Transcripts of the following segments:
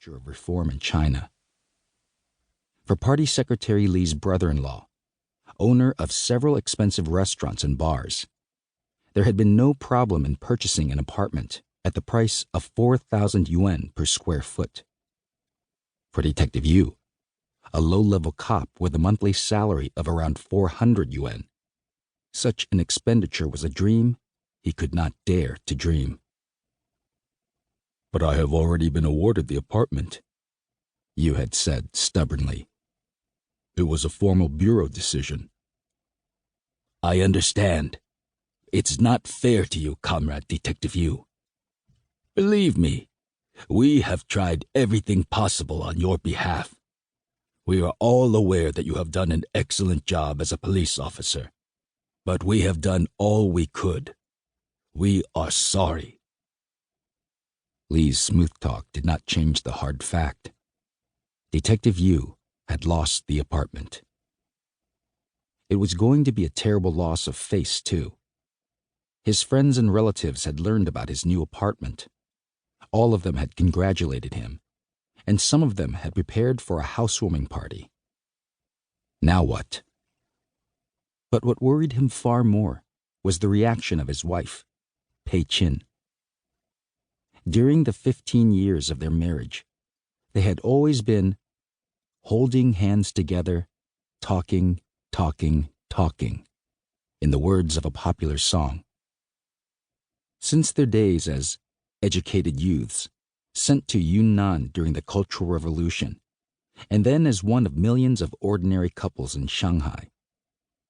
future of reform in China. For Party Secretary Li's brother-in-law, owner of several expensive restaurants and bars, there had been no problem in purchasing an apartment at the price of 4,000 yuan per square foot. For Detective Yu, a low-level cop with a monthly salary of around 400 yuan, such an expenditure was a dream he could not dare to dream. "But I have already been awarded the apartment," Yu had said stubbornly. "It was a formal bureau decision." "I understand. It's not fair to you, Comrade Detective Yu. Believe me, we have tried everything possible on your behalf. We are all aware that you have done an excellent job as a police officer, but we have done all we could. We are sorry." Li's smooth talk did not change the hard fact. Detective Yu had lost the apartment. It was going to be a terrible loss of face, too. His friends and relatives had learned about his new apartment. All of them had congratulated him, and some of them had prepared for a housewarming party. Now what? But what worried him far more was the reaction of his wife, Pei Qin. During the 15 years of their marriage, they had always been holding hands together, talking, in the words of a popular song. Since their days as educated youths, sent to Yunnan during the Cultural Revolution, and then as one of millions of ordinary couples in Shanghai,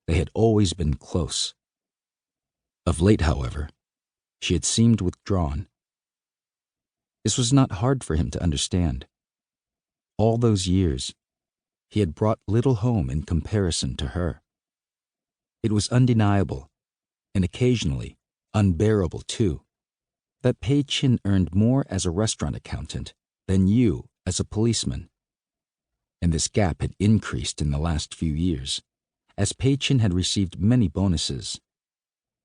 they had always been close. Of late, however, she had seemed withdrawn. This was not hard for him to understand. All those years, he had brought little home in comparison to her. It was undeniable, and occasionally unbearable too, that Pei Qin earned more as a restaurant accountant than Yu as a policeman. And this gap had increased in the last few years, as Pei Qin had received many bonuses,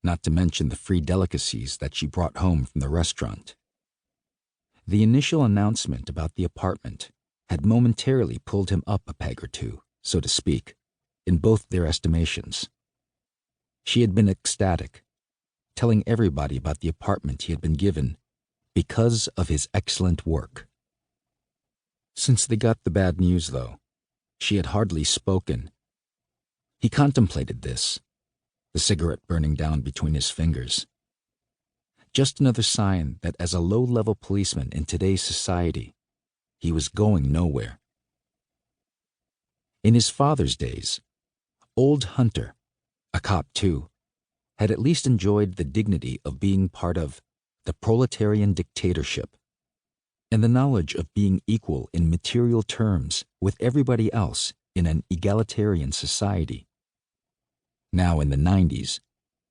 not to mention the free delicacies that she brought home from the restaurant. The initial announcement about the apartment had momentarily pulled him up a peg or two, so to speak, in both their estimations. She had been ecstatic, telling everybody about the apartment he had been given because of his excellent work. Since they got the bad news, though, she had hardly spoken. He contemplated this, the cigarette burning down between his fingers. Just another sign that as a low-level policeman in today's society, he was going nowhere. In his father's days, Old Hunter, a cop too, had at least enjoyed the dignity of being part of the proletarian dictatorship and the knowledge of being equal in material terms with everybody else in an egalitarian society. Now in the 90s,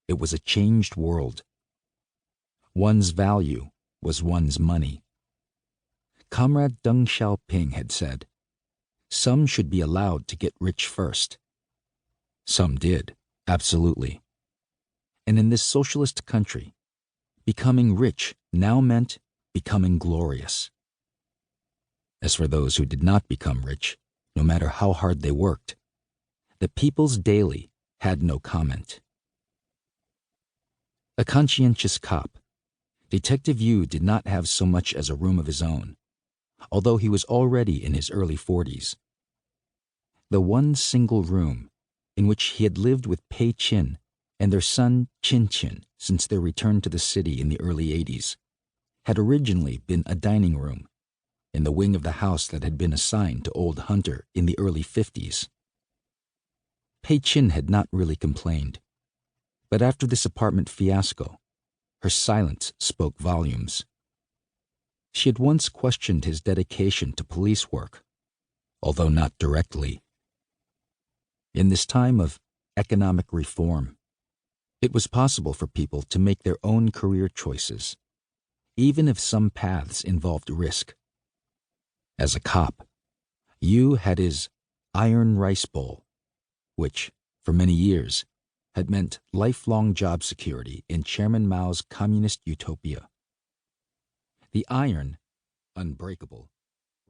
it was a changed world. One's value was one's money. Comrade Deng Xiaoping had said, "Some should be allowed to get rich first." Some did, absolutely. And in this socialist country, becoming rich now meant becoming glorious. As for those who did not become rich, no matter how hard they worked, the People's Daily had no comment. A conscientious cop, Detective Yu did not have so much as a room of his own, although he was already in his early 40s. The one single room in which he had lived with Pei Qin and their son Qin Qin since their return to the city in the early 80s, had originally been a dining room in the wing of the house that had been assigned to Old Hunter in the early 50s. Pei Qin had not really complained, but after this apartment fiasco, her silence spoke volumes. She had once questioned his dedication to police work, although not directly. In this time of economic reform, it was possible for people to make their own career choices, even if some paths involved risk. As a cop, Yu had his iron rice bowl, which, for many years, had meant lifelong job security in Chairman Mao's communist utopia. The iron, unbreakable,